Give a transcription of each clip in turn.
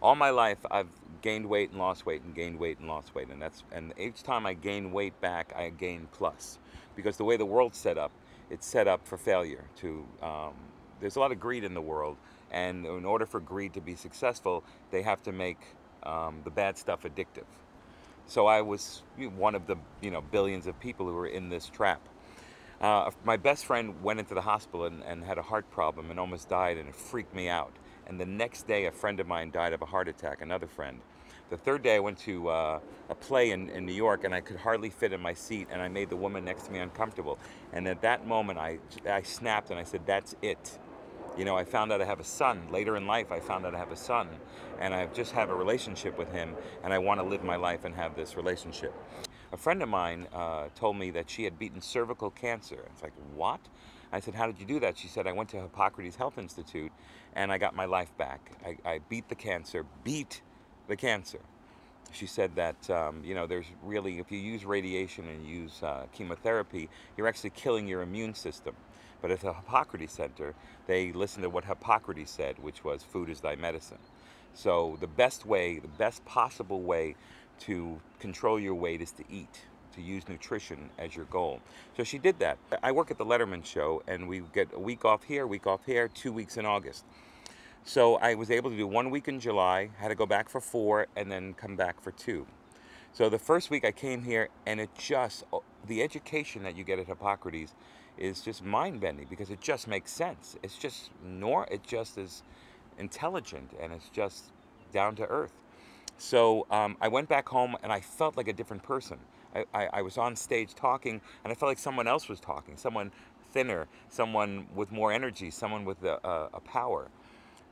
All my life, I've gained weight and lost weight and gained weight and lost weight, and each time I gain weight back, I gain plus, because the way the world's set up, it's set up for failure. There's a lot of greed in the world, and in order for greed to be successful, they have to make the bad stuff addictive. So I was one of the billions of people who were in this trap. My best friend went into the hospital and had a heart problem and almost died, and it freaked me out. And the next day, a friend of mine died of a heart attack, another friend. The third day, I went to a play in New York, and I could hardly fit in my seat, and I made the woman next to me uncomfortable. And at that moment, I snapped, and I said, that's it. I found out I have a son. Later in life, I found out I have a son, and I just have a relationship with him, and I want to live my life and have this relationship. A friend of mine told me that she had beaten cervical cancer. It's like, what? I said, how did you do that? She said, I went to Hippocrates Health Institute, and I got my life back. I beat the cancer. She said that, there's really, if you use radiation and use chemotherapy, you're actually killing your immune system. But at the Hippocrates Center, they listened to what Hippocrates said, which was, food is thy medicine. So the best possible way to control your weight is to eat, to use nutrition as your goal. So she did that. I work at the Letterman show, and we get a week off here, 2 weeks in August. So I was able to do 1 week in July, had to go back for 4, and then come back for 2. So the first week I came here, and the education that you get at Hippocrates is just mind-bending, because it just makes sense. It just is intelligent, and it's just down to earth. So I went back home, and I felt like a different person. I was on stage talking, and I felt like someone else was talking, someone thinner, someone with more energy, someone with a power.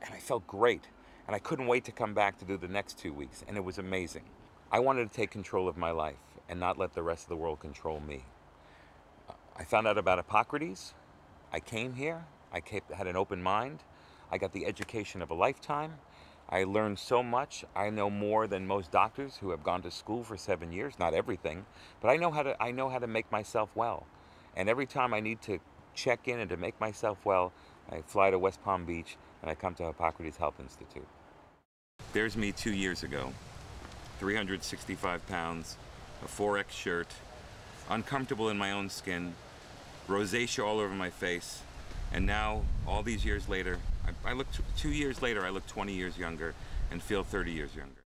And I felt great, and I couldn't wait to come back to do the next 2 weeks, and it was amazing. I wanted to take control of my life and not let the rest of the world control me. I found out about Hippocrates. I came here. I had an open mind. I got the education of a lifetime. I learned so much. I know more than most doctors who have gone to school for 7 years. Not everything, but I know how to make myself well. And every time I need to check in and to make myself well, I fly to West Palm Beach, and I come to Hippocrates Health Institute. There's me 2 years ago, 365 pounds, a 4X shirt, uncomfortable in my own skin, rosacea all over my face, and now, all these years later, I look 2 years later, I look 20 years younger and feel 30 years younger.